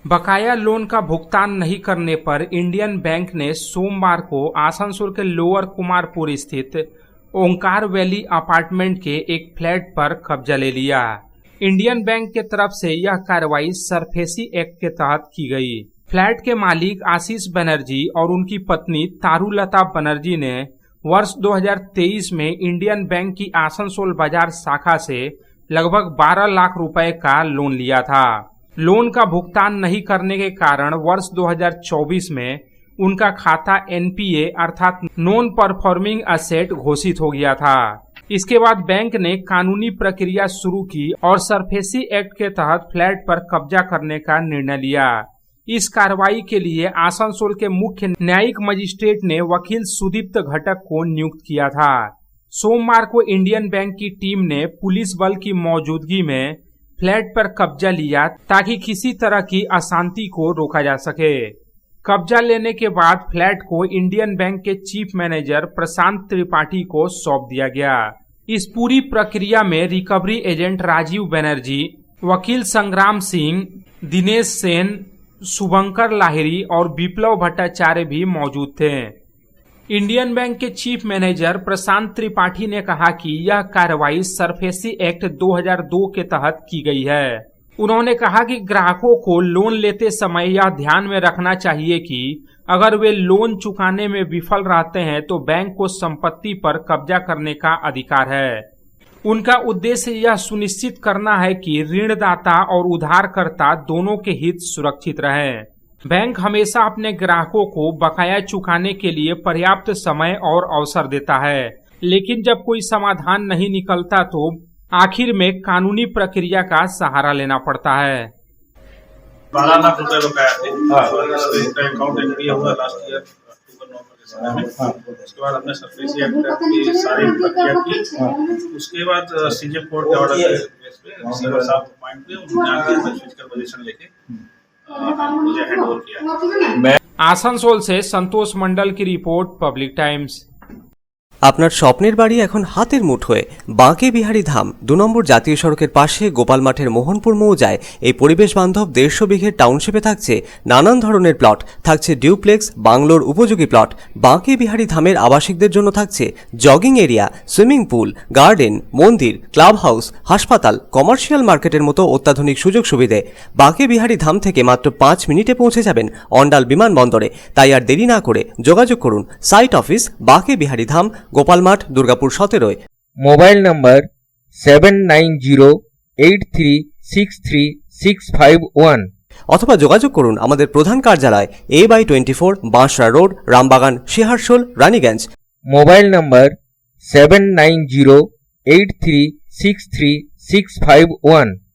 बकाया लोन का भुगतान नहीं करने पर इंडियन बैंक ने सोमवार को आसनसोल के लोअर कुमारपुर स्थित ओंकार वैली अपार्टमेंट के एक फ्लैट पर कब्जा ले लिया। इंडियन बैंक के तरफ से यह कार्रवाई सरफेसी एक्ट के तहत की गई। फ्लैट के मालिक आशीष बनर्जी और उनकी पत्नी तारुलता बनर्जी ने वर्ष 2023 में इंडियन बैंक की आसनसोल बाजार शाखा से लगभग 12 लाख रुपए का लोन लिया था। लोन का भुगतान नहीं करने के कारण वर्ष 2024 में उनका खाता एनपीए अर्थात नॉन परफॉर्मिंग एसेट घोषित हो गया था। इसके बाद बैंक ने कानूनी प्रक्रिया शुरू की और सरफेसी एक्ट के तहत फ्लैट पर कब्जा करने का निर्णय लिया। इस कार्रवाई के लिए आसनसोल के मुख्य न्यायिक मजिस्ट्रेट ने वकील सुदीप्त घटक को नियुक्त किया था। सोमवार को इंडियन बैंक की टीम ने पुलिस बल की मौजूदगी में फ्लैट पर कब्जा लिया ताकि किसी तरह की अशांति को रोका जा सके। कब्जा लेने के बाद फ्लैट को इंडियन बैंक के चीफ मैनेजर प्रशांत त्रिपाठी को सौंप दिया गया। इस पूरी प्रक्रिया में रिकवरी एजेंट राजीव बनर्जी, वकील संग्राम सिंह, दिनेश सेन, शुभंकर लाहिरी और विप्लव भट्टाचार्य भी मौजूद थे। इंडियन बैंक के चीफ मैनेजर प्रशांत त्रिपाठी ने कहा कि यह कार्रवाई सरफेसी एक्ट 2002 के तहत की गई है। उन्होंने कहा कि ग्राहकों को लोन लेते समय यह ध्यान में रखना चाहिए कि अगर वे लोन चुकाने में विफल रहते हैं तो बैंक को संपत्ति पर कब्जा करने का अधिकार है। उनका उद्देश्य यह सुनिश्चित करना है कि ऋणदाता और उधारकर्ता दोनों के हित सुरक्षित रहें। बैंक हमेशा अपने ग्राहकों को बकाया चुकाने के लिए पर्याप्त समय और अवसर देता है, लेकिन जब कोई समाधान नहीं निकलता तो आखिर में कानूनी प्रक्रिया का सहारा लेना पड़ता है। 12 लाख रुपए बकाया थे। इसका अकाउंट एंट्री हुआ लास्ट ईयर अक्टूबर-नवंबर के समय में। उसके बाद हमने सरफेसी एक्ट की सारी प्रक्रिया की। उसके बाद सीजे कोर्ट के ऑर्डर के बेस पे रिसीवर साहब अपॉइंट हुए, उन्होंने आगे फिजिकल पोजीशन लेके मुझे हैंड ओवर किया। आसनसोल से संतोष मंडल की रिपोर्ट, पब्लिक टाइम्स। আপনার স্বপ্নের বাড়ি এখন হাতের মুঠোয়। বাঁকে বিহারী ধাম 2 নম্বর জাতীয় সড়কের পাশে গোপাল মাঠের মোহনপুর মৌজায় এই পরিবেশ বান্ধব 150 বিঘের টাউনশিপে থাকছে নানান ধরনের প্লট, থাকছে ডিউপ্লেক্স, বাংলোর উপযোগী প্লট। বাঁকে বিহারী ধামের আবাসিকদের জন্য থাকছে jogging area, swimming pool, garden, মন্দির, ক্লাব হাউস, হাসপাতাল, কমার্শিয়াল মার্কেটের মতো অত্যাধুনিক সুযোগ সুবিধে। বাঁকে বিহারী ধাম থেকে মাত্র 5 মিনিটে পৌঁছে যাবেন অন্ডাল বিমানবন্দরে। তাই আর দেরি না করে যোগাযোগ করুন। সাইট অফিস বাঁকে বিহারী ধাম, গোপাল মাঠ, দুর্গাপুর 17। মোবাইল নাম্বার 7908363651 অথবা যোগাযোগ করুন আমাদের প্রধান কার্যালয় A/24 Bansra road, Rambagan, Siharsol, Raniganj. Mobile number 7908363651